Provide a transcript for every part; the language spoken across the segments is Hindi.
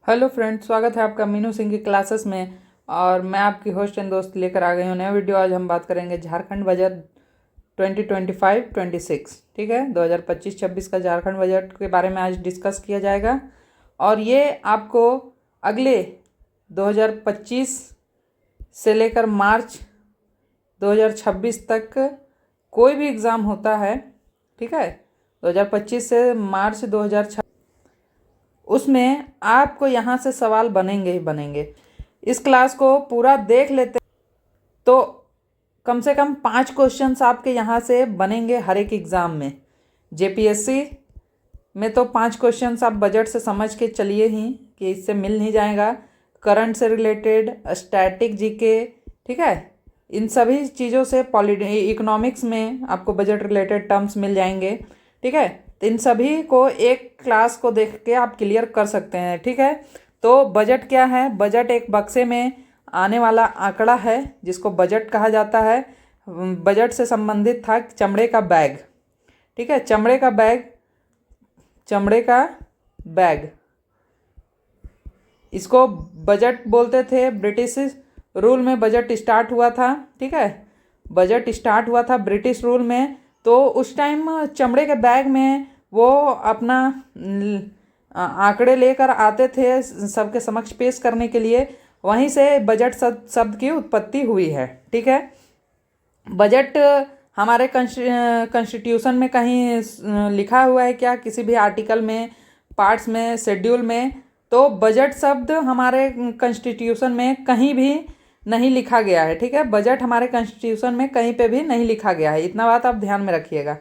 हेलो फ्रेंड्स, स्वागत है आपका मीनू सिंह की क्लासेस में। और मैं आपकी होस्ट एंड दोस्त लेकर आ गई हूँ नया वीडियो। आज हम बात करेंगे झारखंड बजट 2025-26। ठीक है, 2025-26 का झारखंड बजट के बारे में आज डिस्कस किया जाएगा। और ये आपको अगले 2025 से लेकर मार्च 2026 तक कोई भी एग्ज़ाम होता है, ठीक है, 2025 से मार्च 2026, उसमें आपको यहाँ से सवाल बनेंगे ही बनेंगे। इस क्लास को पूरा देख लेते तो कम से कम 5 क्वेश्चंस आपके यहाँ से बनेंगे हर एक एग्ज़ाम में। जेपीएससी में तो 5 क्वेश्चंस आप बजट से समझ के चलिए ही कि इससे मिल नहीं जाएगा। करंट से रिलेटेड, स्टैटिक जीके, ठीक है, इन सभी चीज़ों से इकोनॉमिक्स में आपको बजट रिलेटेड टर्म्स मिल जाएंगे। ठीक है, तो इन सभी को एक क्लास को देख के आप क्लियर कर सकते हैं। ठीक है, तो बजट क्या है? बजट एक बक्से में आने वाला आंकड़ा है जिसको बजट कहा जाता है। बजट से संबंधित था चमड़े का बैग। ठीक है, चमड़े का बैग इसको बजट बोलते थे। ब्रिटिश रूल में बजट स्टार्ट हुआ था। ठीक है, बजट स्टार्ट हुआ था ब्रिटिश रूल में। तो उस टाइम चमड़े के बैग में वो अपना आंकड़े लेकर आते थे सबके समक्ष पेश करने के लिए। वहीं से बजट शब्द की उत्पत्ति हुई है। ठीक है, बजट हमारे कॉन्स्टिट्यूशन में कहीं लिखा हुआ है क्या? किसी भी आर्टिकल में, पार्ट्स में, शेड्यूल में? तो बजट शब्द हमारे कॉन्स्टिट्यूशन में कहीं भी नहीं लिखा गया है। ठीक है, बजट हमारे कॉन्स्टिट्यूशन में कहीं पे भी नहीं लिखा गया है। इतना बात आप ध्यान में रखिएगा।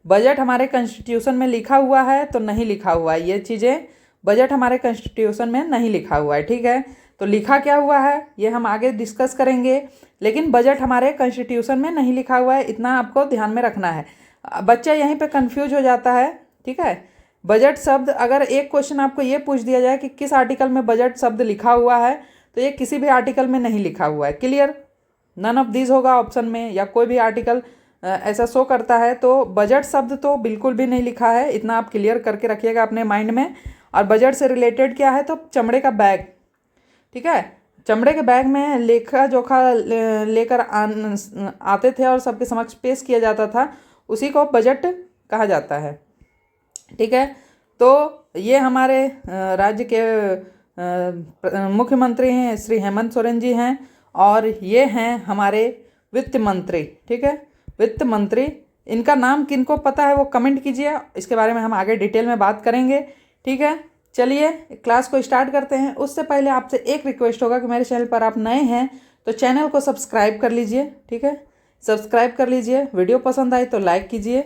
बजट हमारे कॉन्स्टिट्यूशन में लिखा हुआ है तो नहीं लिखा हुआ है, ये चीज़ें बजट हमारे कॉन्स्टिट्यूशन में नहीं लिखा हुआ है। ठीक है, तो लिखा क्या हुआ है ये हम आगे डिस्कस करेंगे, लेकिन बजट हमारे कॉन्स्टिट्यूशन में नहीं लिखा हुआ है, इतना आपको ध्यान में रखना है। बच्चा यहीं पे कंफ्यूज हो जाता है। ठीक है, बजट शब्द, अगर एक क्वेश्चन आपको ये पूछ दिया जाए कि किस आर्टिकल में बजट शब्द लिखा हुआ है, तो ये किसी भी आर्टिकल में नहीं लिखा हुआ है। क्लियर? नन ऑफ दिस होगा ऑप्शन में, या कोई भी आर्टिकल ऐसा शो करता है तो बजट शब्द तो बिल्कुल भी नहीं लिखा है। इतना आप क्लियर करके रखिएगा अपने माइंड में। और बजट से रिलेटेड क्या है? तो चमड़े का बैग। ठीक है, चमड़े के बैग में लेखा जोखा लेकर आते थे और सबके समक्ष पेश किया जाता था, उसी को बजट कहा जाता है। ठीक है, तो ये हमारे राज्य के मुख्यमंत्री हैं श्री हेमंत सोरेन जी हैं, और ये हैं हमारे वित्त मंत्री। ठीक है, वित्त मंत्री, इनका नाम किनको पता है वो कमेंट कीजिए, इसके बारे में हम आगे डिटेल में बात करेंगे। ठीक है, चलिए क्लास को स्टार्ट करते हैं। उससे पहले आपसे एक रिक्वेस्ट होगा कि मेरे चैनल पर आप नए हैं तो चैनल को सब्सक्राइब कर लीजिए। ठीक है, सब्सक्राइब कर लीजिए। वीडियो पसंद आए तो लाइक कीजिए।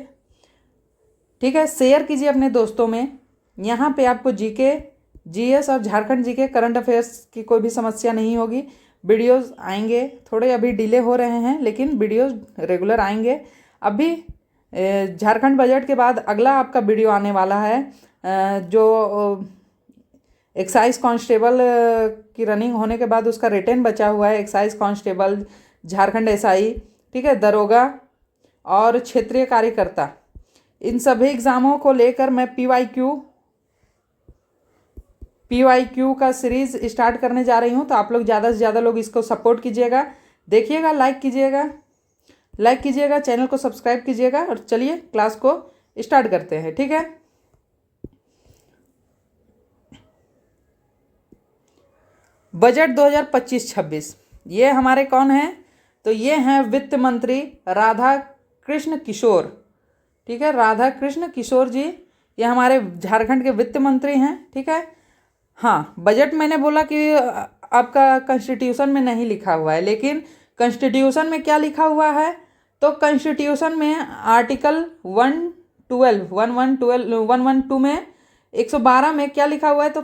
ठीक है, शेयर कीजिए अपने दोस्तों में। यहाँ पे आपको जीके, जीएस और झारखंड जीके करंट अफेयर्स की कोई भी समस्या नहीं होगी। वीडियोस आएंगे, थोड़े अभी डिले हो रहे हैं लेकिन वीडियोस रेगुलर आएंगे। अभी झारखंड बजट के बाद अगला आपका वीडियो आने वाला है जो एक्साइज कांस्टेबल की रनिंग होने के बाद उसका रिटेन बचा हुआ है। एक्साइज कांस्टेबल, झारखंड एसआई, ठीक है, दरोगा और क्षेत्रीय कार्यकर्ता, इन सभी एग्ज़ामों को लेकर मैं पीवाईक्यू का सीरीज़ स्टार्ट करने जा रही हूँ। तो आप लोग ज़्यादा से ज़्यादा लोग इसको सपोर्ट कीजिएगा, देखिएगा, लाइक कीजिएगा, चैनल को सब्सक्राइब कीजिएगा। और चलिए क्लास को स्टार्ट करते हैं। ठीक है, बजट 2025-26, ये हमारे कौन हैं? तो ये हैं वित्त मंत्री राधा कृष्ण किशोर। ठीक है, राधा कृष्ण किशोर जी, ये हमारे झारखंड के वित्त मंत्री हैं। ठीक है, हाँ, बजट मैंने बोला कि आपका कॉन्स्टिट्यूशन में नहीं लिखा हुआ है, लेकिन कॉन्स्टिट्यूशन में क्या लिखा हुआ है? तो कॉन्स्टिट्यूशन में आर्टिकल 112 में 112 में क्या लिखा हुआ है? तो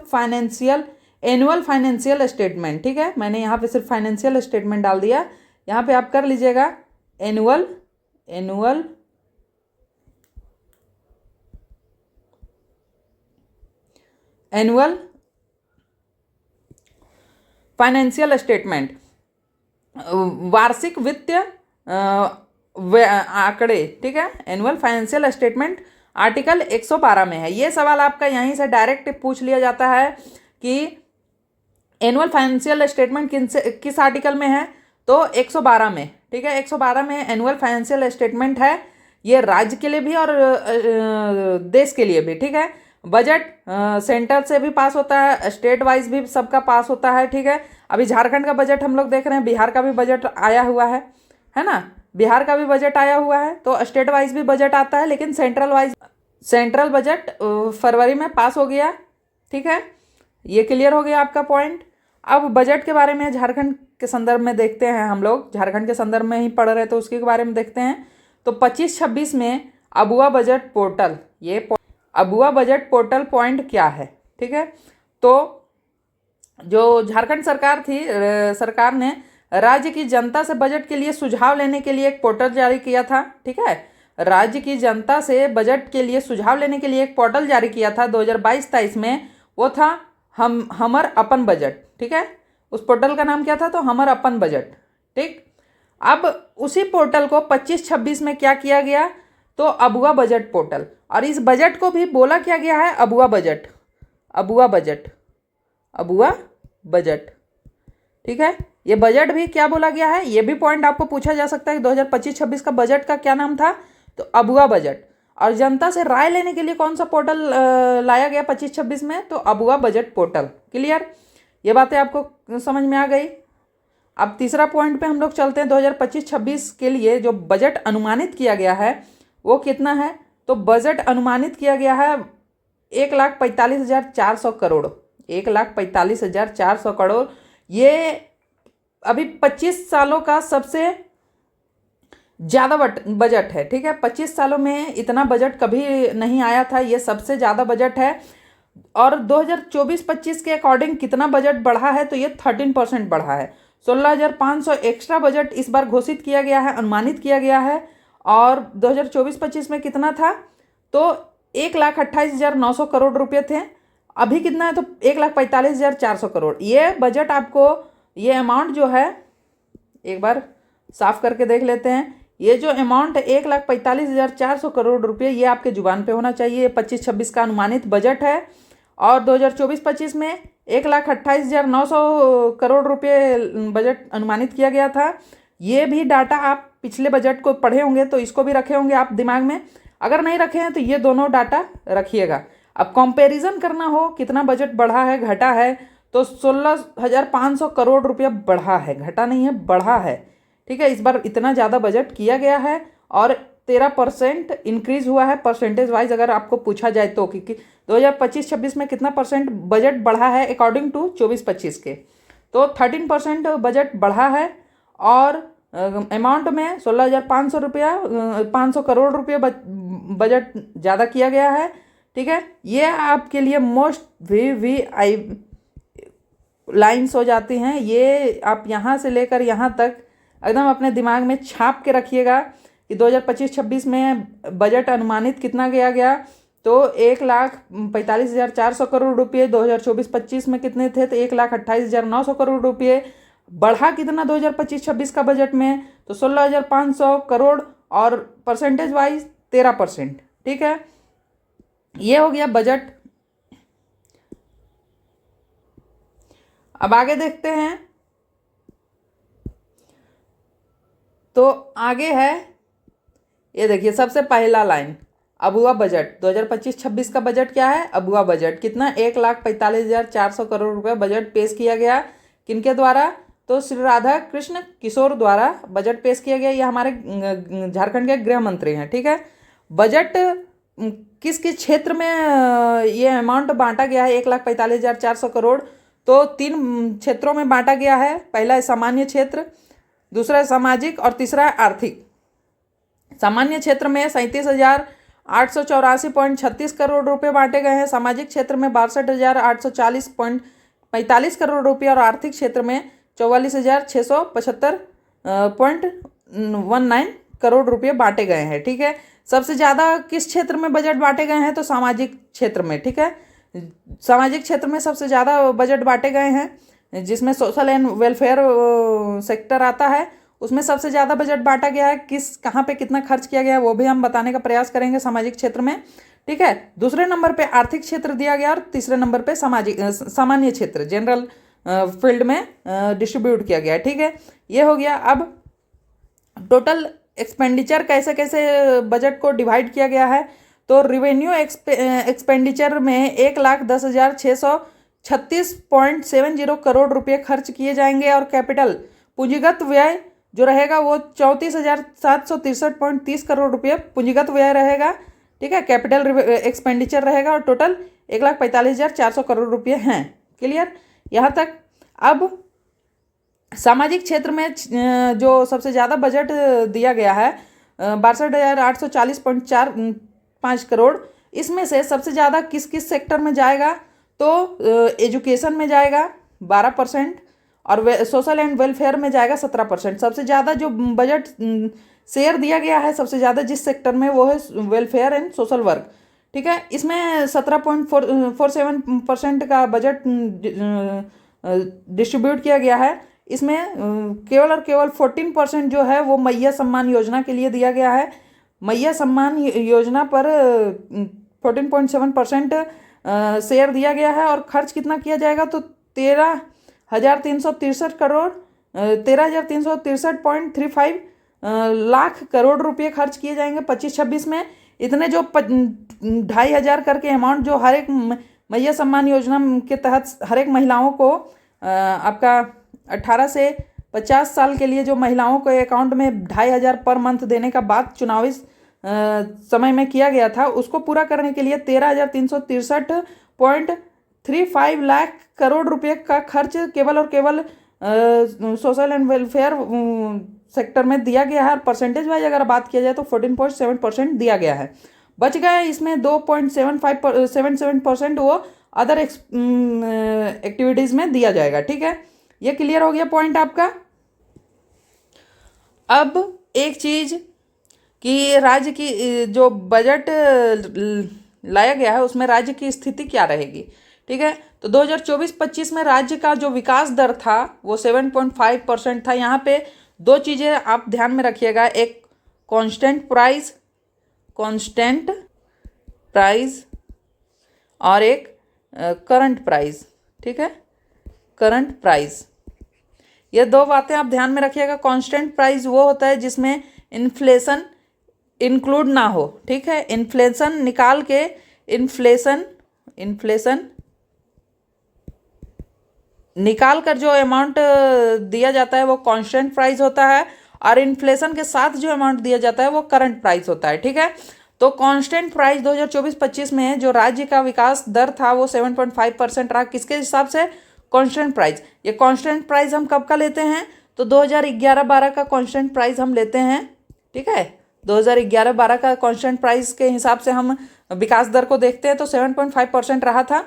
एनुअल फाइनेंशियल स्टेटमेंट। ठीक है, मैंने यहाँ पे सिर्फ फाइनेंशियल स्टेटमेंट डाल दिया, यहाँ पे आप कर लीजिएगा एनुअल फाइनेंशियल स्टेटमेंट, वार्षिक वित्तीय आंकड़े। ठीक है, एनुअल फाइनेंशियल स्टेटमेंट आर्टिकल 112 में है। ये सवाल आपका यहीं से डायरेक्ट पूछ लिया जाता है कि एनुअल फाइनेंशियल स्टेटमेंट किस आर्टिकल में है? तो 112 में, ठीक है। 112 में एनुअल फाइनेंशियल स्टेटमेंट है। ये राज्य के लिए भी और देश के लिए भी, ठीक है। बजट सेंटर से भी पास होता है, स्टेट वाइज भी सबका पास होता है, ठीक है। अभी झारखंड का बजट हम लोग देख रहे हैं, बिहार का भी बजट आया हुआ है ना। बिहार का भी बजट आया हुआ है, तो स्टेट वाइज भी बजट आता है, लेकिन सेंट्रल बजट फरवरी में पास हो गया, ठीक है। ये क्लियर हो गया आपका पॉइंट। अब बजट के बारे में झारखंड के संदर्भ में देखते हैं, हम लोग झारखंड के संदर्भ में ही पढ़ रहे हैं तो उसके बारे में देखते हैं। तो 25-26 में Abua budget portal, Abua budget portal point क्या है, ठीक है। तो जो झारखंड सरकार थी, सरकार ने राज्य की जनता से बजट के लिए सुझाव लेने के लिए एक पोर्टल जारी किया था, ठीक है। राज्य की जनता से बजट के लिए सुझाव लेने के लिए एक पोर्टल जारी किया था 2022-23 में। वो था हमर अपन बजट, ठीक है। उस पोर्टल का नाम क्या था? तो हमर अपन बजट, ठीक। अब उसी पोर्टल को 25-26 में क्या किया गया? तो अबुआ बजट पोर्टल, और इस बजट को भी बोला क्या गया है? Abua budget, Abua budget, Abua budget, ठीक है। ये बजट भी क्या बोला गया है? ये भी पॉइंट आपको पूछा जा सकता है कि 2025-26 का बजट का क्या नाम था? तो अबुआ बजट। और जनता से राय लेने के लिए कौन सा पोर्टल लाया गया 25-26 में? तो अबुआ बजट पोर्टल। क्लियर? ये बातें आपको समझ में आ गई। अब तीसरा पॉइंट पे हम लोग चलते हैं। 2025-26 के लिए जो बजट अनुमानित किया गया है वो कितना है? तो बजट अनुमानित किया गया है 1,45,400 करोड़, 1,45,400 करोड़। ये अभी 25 सालों का सबसे ज़्यादा बजट है, ठीक है। 25 सालों में इतना बजट कभी नहीं आया था, ये सबसे ज़्यादा बजट है। और 2024-25 के अकॉर्डिंग कितना बजट बढ़ा है? तो ये 13% बढ़ा है। 16,500 एक्स्ट्रा बजट इस बार घोषित किया गया है, अनुमानित किया गया है। और 2024-25 में कितना था? तो 1,28,900 करोड़ रुपये थे। अभी कितना है? तो 1,45,400 करोड़। ये बजट आपको, ये अमाउंट जो है, एक बार साफ करके देख लेते हैं। ये जो अमाउंट है 1,45,400 करोड़ रुपये, ये आपके जुबान पे होना चाहिए। 25-26 का अनुमानित बजट है। और 2024-25 में 1,28,900 करोड़ रुपये बजट अनुमानित किया गया था। ये भी डाटा आप पिछले बजट को पढ़े होंगे तो इसको भी रखे होंगे आप दिमाग में। अगर नहीं रखे हैं तो ये दोनों डाटा रखिएगा। अब कंपैरिजन करना हो कितना बजट बढ़ा है घटा है, तो 16,500 करोड़ रुपया बढ़ा है, घटा नहीं है, बढ़ा है, ठीक है। इस बार इतना ज़्यादा बजट किया गया है और 13% इंक्रीज हुआ है परसेंटेज वाइज। अगर आपको पूछा जाए तो कि 2025-26 में कितना परसेंट बजट बढ़ा है अकॉर्डिंग टू 24-25 के, तो 13% बजट बढ़ा है। और अमाउंट में 16,500 रुपया 500 करोड़ रुपये बजट ज़्यादा किया गया है, ठीक है। ये आपके लिए मोस्ट VVI लाइन्स हो जाती हैं। ये आप यहाँ से लेकर यहाँ तक एकदम अपने दिमाग में छाप के रखिएगा कि 2025-26 में बजट अनुमानित कितना किया गया? तो 1,45,400 करोड़ रुपये। 2024-25 में कितने थे? तो 1,28,900 करोड़ रुपये। बढ़ा कितना 2025-26 का बजट में? तो 16,500 करोड़ और परसेंटेज वाइज 13%, ठीक है। ये हो गया बजट। अब आगे देखते हैं। तो आगे है, ये देखिए सबसे पहला लाइन, अबुआ बजट। 2025-26 का बजट क्या है? अबुआ बजट। कितना? 1,45,400 करोड़ रुपये बजट पेश किया गया। किनके द्वारा? तो श्री राधा कृष्ण किशोर द्वारा बजट पेश किया गया। ये हमारे झारखंड के गृह मंत्री हैं, ठीक है। बजट किस किस क्षेत्र में ये अमाउंट बांटा गया है 1,45,400 करोड़? तो 3 क्षेत्रों में बांटा गया है। पहला है सामान्य क्षेत्र, दूसरा है सामाजिक और तीसरा है आर्थिक। सामान्य क्षेत्र में 37,884.36 करोड़ रुपए बांटे गए हैं। सामाजिक क्षेत्र में 62,840.45 करोड़ रुपये और आर्थिक क्षेत्र में 44,675.19 करोड़ रुपये बांटे गए हैं, ठीक है। सबसे ज़्यादा किस क्षेत्र में बजट बांटे गए हैं? तो सामाजिक क्षेत्र में, ठीक है। सामाजिक क्षेत्र में सबसे ज़्यादा बजट बांटे गए हैं, जिसमें सोशल एंड वेलफेयर सेक्टर आता है, उसमें सबसे ज़्यादा बजट बांटा गया है। कहाँ पे कितना खर्च किया गया है वो भी हम बताने का प्रयास करेंगे सामाजिक क्षेत्र में, ठीक है। दूसरे नंबर पे आर्थिक क्षेत्र दिया गया और तीसरे नंबर पे सामान्य क्षेत्र, जनरल फील्ड में डिस्ट्रीब्यूट किया गया है। ठीक है, ये हो गया। अब टोटल एक्सपेंडिचर कैसे कैसे बजट को डिवाइड किया गया है, तो रिवेन्यू एक्सपेंडिचर में 1,10,636.70 करोड़ रुपए खर्च किए जाएंगे और कैपिटल पूंजीगत व्यय जो रहेगा वो 34,763.30 करोड़ रुपये पूंजीगत व्यय रहेगा। ठीक है, कैपिटल एक्सपेंडिचर रहेगा और टोटल 1,45,400 करोड़ रुपये हैं। क्लियर यहाँ तक। अब सामाजिक क्षेत्र में जो सबसे ज़्यादा बजट दिया गया है 62,840.45 करोड़, इसमें से सबसे ज़्यादा किस किस सेक्टर में जाएगा, तो एजुकेशन में जाएगा 12% और सोशल एंड वेलफेयर में जाएगा 17%। सबसे ज़्यादा जो बजट शेयर दिया गया है सबसे ज़्यादा जिस सेक्टर में वो है वेलफेयर एंड सोशल वर्क। ठीक है, इसमें 17.47% का बजट डिस्ट्रीब्यूट किया गया है। इसमें केवल और केवल 14% जो है वो मैया सम्मान योजना के लिए दिया गया है। मैया सम्मान योजना पर 14.7% शेयर दिया गया है और खर्च कितना किया जाएगा, तो 13,363.35 लाख करोड़ रुपए खर्च किए जाएंगे 25-26 में। इतने जो 2,500 करके अमाउंट जो हर एक मैया सम्मान योजना के तहत हर एक महिलाओं को आपका 18 से 50 साल के लिए जो महिलाओं को अकाउंट में 2,500 पर मंथ देने का बात चुनावी समय में किया गया था, उसको पूरा करने के लिए 13,363.35 लाख करोड़ रुपए का खर्च केवल और केवल सोशल एंड वेलफेयर सेक्टर में दिया गया है। और परसेंटेज वाइज अगर बात किया जाए तो 14.7% दिया गया है। बच गया इसमें 2.77% वो अदर एक्टिविटीज़ में दिया जाएगा। ठीक है, ये क्लियर हो गया पॉइंट आपका। अब एक चीज़ कि राज्य की जो बजट लाया गया है उसमें राज्य की स्थिति क्या रहेगी। ठीक है, तो 2024-25 में राज्य का जो विकास दर था वो 7.5% था। यहाँ पे दो चीज़ें आप ध्यान में रखिएगा, एक कांस्टेंट प्राइस और एक करंट प्राइस। ठीक है, करंट प्राइस, ये दो बातें आप ध्यान में रखिएगा। कांस्टेंट प्राइस वो होता है जिसमें इन्फ्लेशन इंक्लूड ना हो। ठीक है, इन्फ्लेशन निकाल के इन्फ्लेशन निकाल कर जो अमाउंट दिया जाता है वो कांस्टेंट प्राइस होता है और इन्फ्लेशन के साथ जो अमाउंट दिया जाता है वो करंट प्राइस होता है। ठीक है, तो कांस्टेंट प्राइस 2024-25 में जो राज्य का विकास दर था वो 7.5% रहा। किसके हिसाब से? Constant price. ये कांस्टेंट प्राइस हम कब का लेते हैं, तो 2011-12 का कांस्टेंट प्राइस हम लेते हैं। ठीक है, 2011-12 का कांस्टेंट प्राइस के हिसाब से हम विकास दर को देखते हैं तो 7.5% रहा था।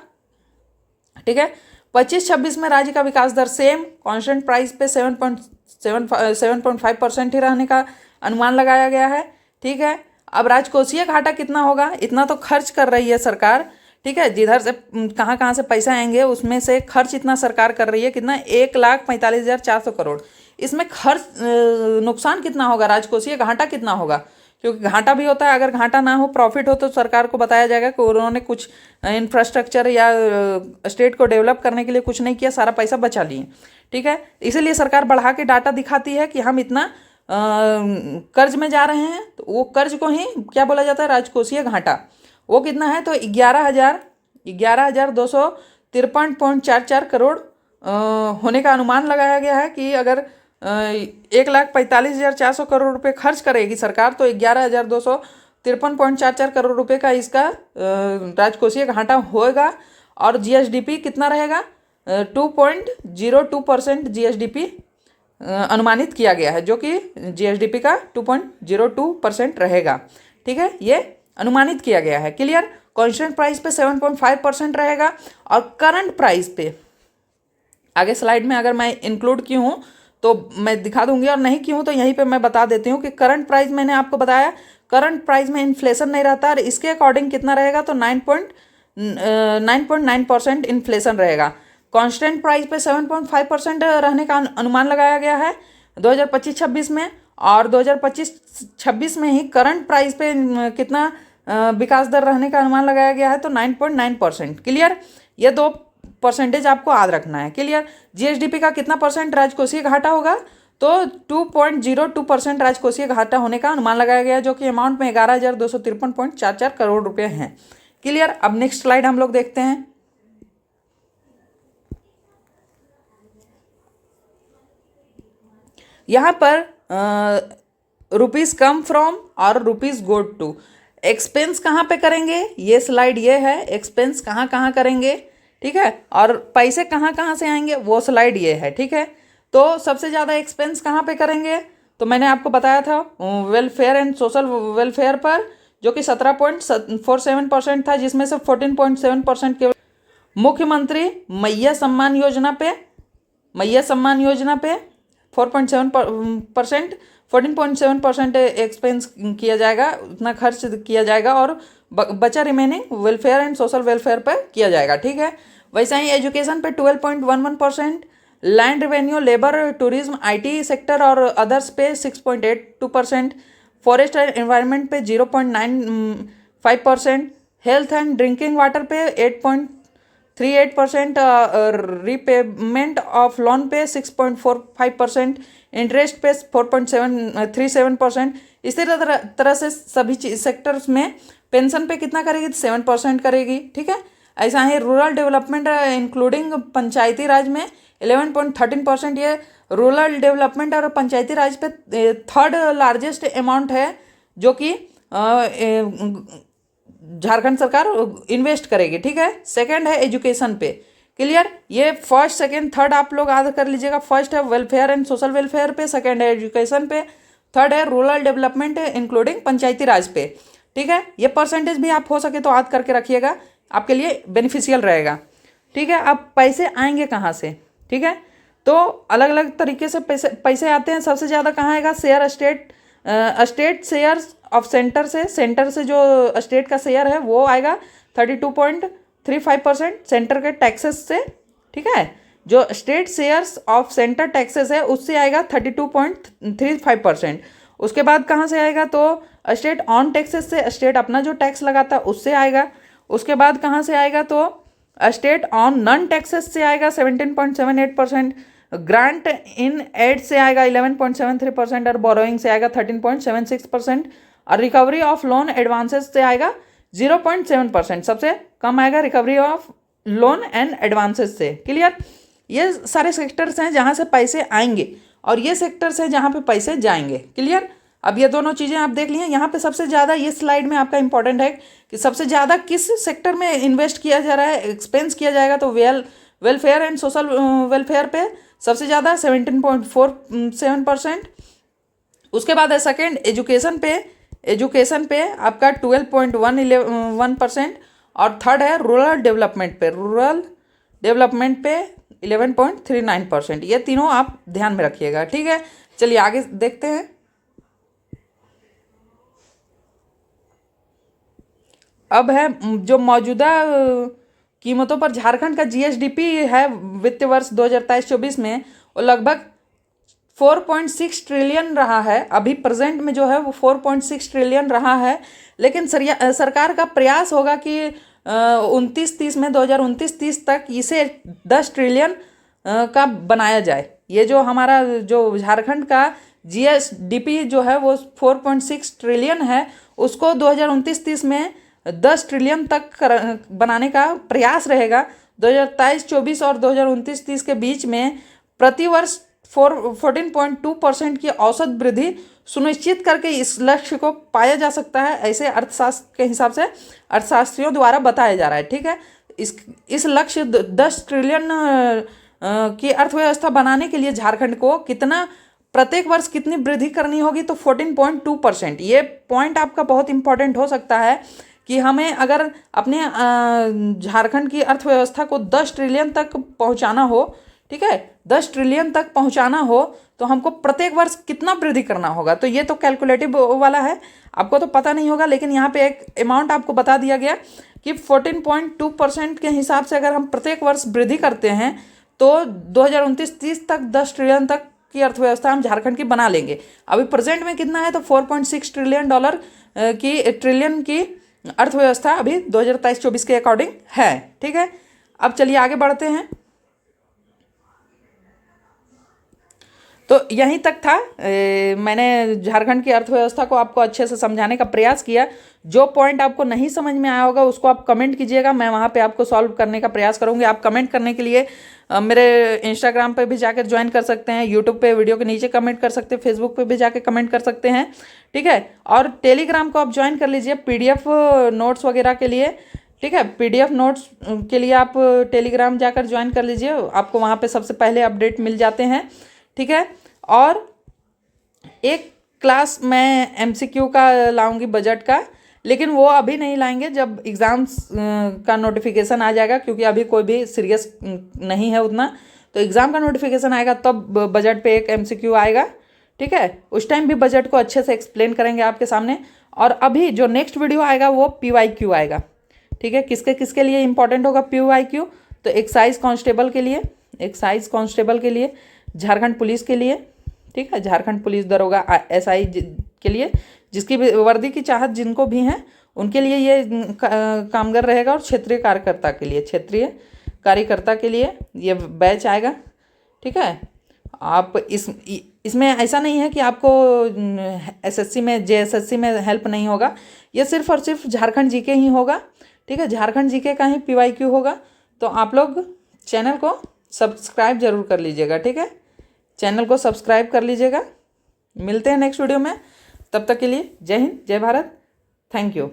ठीक है, 25-26 में राज्य का विकास दर सेम कांस्टेंट प्राइस पे 7.5% ही रहने का अनुमान लगाया गया है। ठीक है, अब राजकोषीय घाटा कितना होगा, इतना तो खर्च कर रही है सरकार। ठीक है, जिधर से कहाँ से पैसा आएंगे उसमें से खर्च इतना सरकार कर रही है, कितना 1,45,400 करोड़। इसमें खर्च नुकसान कितना होगा, राजकोषीय घाटा कितना होगा, क्योंकि घाटा भी होता है। अगर घाटा ना हो प्रॉफिट हो तो सरकार को बताया जाएगा कि उन्होंने कुछ इंफ्रास्ट्रक्चर या स्टेट को डेवलप करने के लिए कुछ नहीं किया, सारा पैसा बचा लिए। ठीक है, इसीलिए सरकार बढ़ा के डाटा दिखाती है कि हम इतना कर्ज में जा रहे हैं, तो वो कर्ज को ही क्या बोला जाता है, राजकोषीय घाटा। वो कितना है, तो 11,253.44 करोड़ होने का अनुमान लगाया गया है कि अगर 1,45,400 करोड़ रुपए खर्च करेगी सरकार तो 11,253.44 करोड़ रुपए का इसका राजकोषीय घाटा होगा। और जीएसडीपी कितना रहेगा, 2.02% जीएसडीपी अनुमानित किया गया है, जो कि जीएसडीपी का 2.02% रहेगा। ठीक है, ये अनुमानित किया गया है। क्लियर, कांस्टेंट प्राइस पे 7.5% रहेगा और करंट प्राइस पे आगे स्लाइड में अगर मैं इंक्लूड की हूँ तो मैं दिखा दूंगी, और नहीं की हूँ तो यहीं पे मैं बता देती हूँ कि करंट प्राइस मैंने आपको बताया, करंट प्राइस में इन्फ्लेशन नहीं रहता और इसके अकॉर्डिंग कितना रहेगा, तो 9.9% इन्फ्लेशन रहेगा। कांस्टेंट प्राइस पे 7.5% रहने का अनुमान लगाया गया है 2025-26 में, और 2025-26 में ही करंट प्राइस पे कितना विकास दर रहने का अनुमान लगाया गया है, तो 9.9%। क्लियर, ये दो परसेंटेज आपको याद रखना है। क्लियर। जीएसडीपी का कितना परसेंट राजकोषीय घाटा होगा, तो 2.02% राजकोषीय घाटा होने का अनुमान लगाया गया, जो कि अमाउंट में 11,253.44 करोड़ रुपए हैं। क्लियर। अब नेक्स्ट स्लाइड हम लोग देखते हैं। यहाँ पर रुपीज कम फ्रॉम और रुपीज गो टू, एक्सपेंस कहाँ पे करेंगे, ये स्लाइड ये है, एक्सपेंस कहाँ कहाँ करेंगे, ठीक है, और पैसे कहाँ कहाँ से आएंगे वो स्लाइड ये है, ठीक है। तो सबसे ज़्यादा एक्सपेंस कहाँ पे करेंगे, तो मैंने आपको बताया था वेलफेयर एंड सोशल वेलफेयर पर, जो कि 17.47% था, जिसमें से 14.7% केवल मुख्यमंत्री मैया सम्मान योजना पे 4.7%, 14.7% एक्सपेंस किया जाएगा, उतना खर्च किया जाएगा, और बचा remaining welfare and social welfare पर किया जाएगा, ठीक है। वैसा ही एजुकेशन पे 12.11%, land revenue, labour, tourism, IT sector और अदर्स पे 6.82%, फॉरेस्ट एंड एनवायरनमेंट पे 0.95%, हेल्थ एंड ड्रिंकिंग वाटर पे 8.38%, रीपेमेंट ऑफ लोन पे 6.45%, इंटरेस्ट पे 4.37%। इसी तरह से सभी सेक्टर्स में पेंशन पे कितना करेगी, 7% करेगी, ठीक है। ऐसा ही रूरल डेवलपमेंट इंक्लूडिंग पंचायती राज में 11.13%, ये रूरल डेवलपमेंट और पंचायती राज पे थर्ड लार्जेस्ट अमाउंट है, जो कि झारखंड सरकार इन्वेस्ट करेगी, ठीक है। सेकंड है एजुकेशन पे। क्लियर। ये फर्स्ट सेकंड थर्ड आप लोग याद कर लीजिएगा। फर्स्ट है वेलफेयर एंड सोशल वेलफेयर पे, सेकंड है एजुकेशन पे, थर्ड है रूरल डेवलपमेंट इंक्लूडिंग पंचायती राज पे, ठीक है। ये परसेंटेज भी आप हो सके तो याद करके रखिएगा, आपके लिए बेनिफिशियल रहेगा, ठीक है। अब पैसे आएंगे कहाँ से, ठीक है, तो अलग अलग तरीके से पैसे आते हैं। सबसे ज़्यादा कहाँ आएगा, share state share of centre से जो स्टेट का शेयर है वो आएगा 32.35%, सेंटर के टैक्सेस से, ठीक है। जो state shares of centre taxes है उससे आएगा 32.35%। उसके बाद कहाँ से आएगा, तो स्टेट ऑन टैक्सेस से, स्टेट अपना जो टैक्स लगाता है उससे आएगा। उसके बाद कहाँ से आएगा, तो स्टेट ऑन नॉन टैक्सेस से आएगा 17.78%, ग्रांट इन एड से आएगा 11.73%, और बोरोइंग से आएगा 13.76%, और रिकवरी ऑफ लोन एडवांसेस से आएगा 0.7%। सबसे कम आएगा recovery of loan and advances से। क्लियर। ये सारे सेक्टर्स हैं जहाँ से पैसे आएंगे, और ये सेक्टर्स हैं जहाँ पे पैसे जाएंगे। क्लियर। अब ये दोनों चीज़ें आप देख लिए। यहाँ पे सबसे ज़्यादा ये स्लाइड में आपका इंपॉर्टेंट है कि सबसे ज़्यादा किस सेक्टर में इन्वेस्ट किया जा रहा है, एक्सपेंस किया जाएगा, तो वेलफेयर एंड सोशल वेलफेयर पे सबसे ज़्यादा 17.47%। उसके बाद है सेकेंड एजुकेशन पे आपका 12.1%, और थर्ड है रूरल डेवलपमेंट पे 11.39%। ये तीनों आप ध्यान में रखिएगा, ठीक है। चलिए आगे देखते हैं। अब है जो मौजूदा कीमतों पर झारखंड का जीएसडीपी है वित्त वर्ष 2023-24 में, वो लगभग 4.6 ट्रिलियन रहा है। अभी प्रेजेंट में जो है वो 4.6 ट्रिलियन रहा है, लेकिन सरकार का प्रयास होगा कि 2029-30 तक इसे 10 ट्रिलियन का बनाया जाए। ये जो हमारा जो झारखंड का जीएसडीपी जो है वो 4.6 ट्रिलियन है, उसको 2029-30 में 10 ट्रिलियन तक बनाने का प्रयास रहेगा। 2023-24 और 2029-30 के बीच में प्रतिवर्ष 14.2% की औसत वृद्धि सुनिश्चित करके इस लक्ष्य को पाया जा सकता है, ऐसे अर्थशास्त्र के हिसाब से अर्थशास्त्रियों द्वारा बताया जा रहा है, ठीक है। इस लक्ष्य 10 ट्रिलियन की अर्थव्यवस्था बनाने के लिए झारखंड को प्रत्येक वर्ष कितनी वृद्धि करनी होगी, तो 14.2%। ये पॉइंट आपका बहुत इंपॉर्टेंट हो सकता है कि हमें अगर अपने झारखंड की अर्थव्यवस्था को 10 ट्रिलियन तक पहुंचाना हो, ठीक है, 10 ट्रिलियन तक पहुंचाना हो, तो हमको प्रत्येक वर्ष कितना वृद्धि करना होगा। तो ये तो कैलकुलेटिव वाला है, आपको तो पता नहीं होगा, लेकिन यहाँ पे एक अमाउंट आपको बता दिया गया कि 14.2% के हिसाब से अगर हम प्रत्येक वर्ष वृद्धि करते हैं तो 2029-30 तक 10 ट्रिलियन तक की अर्थव्यवस्था हम झारखंड की बना लेंगे। अभी प्रेजेंट में कितना है, तो 4.6 ट्रिलियन डॉलर की अर्थव्यवस्था अभी 2023-24 के अकॉर्डिंग है, ठीक है। अब चलिए आगे बढ़ते हैं। तो यहीं तक था। मैंने झारखंड की अर्थव्यवस्था को आपको अच्छे से समझाने का प्रयास किया। जो पॉइंट आपको नहीं समझ में आया होगा उसको आप कमेंट कीजिएगा, मैं वहाँ पे आपको सॉल्व करने का प्रयास करूँगी। आप कमेंट करने के लिए मेरे इंस्टाग्राम पे भी जाकर ज्वाइन कर सकते हैं, यूट्यूब पे वीडियो के नीचे कमेंट कर सकते हैं, फेसबुक पे भी जाके कमेंट कर सकते हैं, ठीक है। और टेलीग्राम को आप ज्वाइन कर लीजिए PDF नोट्स वगैरह के लिए, ठीक है। PDF नोट्स के लिए आप टेलीग्राम जाकर ज्वाइन कर लीजिए, आपको वहाँ पे सबसे पहले अपडेट मिल जाते हैं, ठीक है। और एक क्लास मैं MCQ का लाऊंगी बजट का, लेकिन वो अभी नहीं लाएंगे, जब एग्ज़ाम्स का नोटिफिकेशन आ जाएगा, क्योंकि अभी कोई भी सीरियस नहीं है उतना। तो एग्ज़ाम का नोटिफिकेशन आएगा तब बजट पे एक MCQ आएगा, ठीक है। उस टाइम भी बजट को अच्छे से एक्सप्लेन करेंगे आपके सामने। और अभी जो नेक्स्ट वीडियो आएगा वो PYQ आएगा, ठीक है। किसके किसके लिए इंपॉर्टेंट होगा PYQ? तो एक्साइज कांस्टेबल के लिए, एक्साइज कांस्टेबल के लिए, झारखंड पुलिस के लिए, ठीक है, झारखंड पुलिस दरोगा SI के लिए, जिसकी भी वर्दी की चाहत जिनको भी हैं उनके लिए ये कामगार रहेगा। और क्षेत्रीय कार्यकर्ता के लिए, क्षेत्रीय कार्यकर्ता के लिए ये बैच आएगा, ठीक है। आप इसमें ऐसा नहीं है कि आपको SSC में JSSC में हेल्प नहीं होगा, ये सिर्फ और सिर्फ झारखंड GK ही होगा, ठीक है। झारखंड GK का ही PYQ होगा। तो आप लोग चैनल को सब्सक्राइब जरूर कर लीजिएगा, ठीक है। चैनल को सब्सक्राइब कर लीजिएगा। मिलते हैं नेक्स्ट वीडियो में, तब तक के लिए जय हिंद, जय भारत, थैंक यू।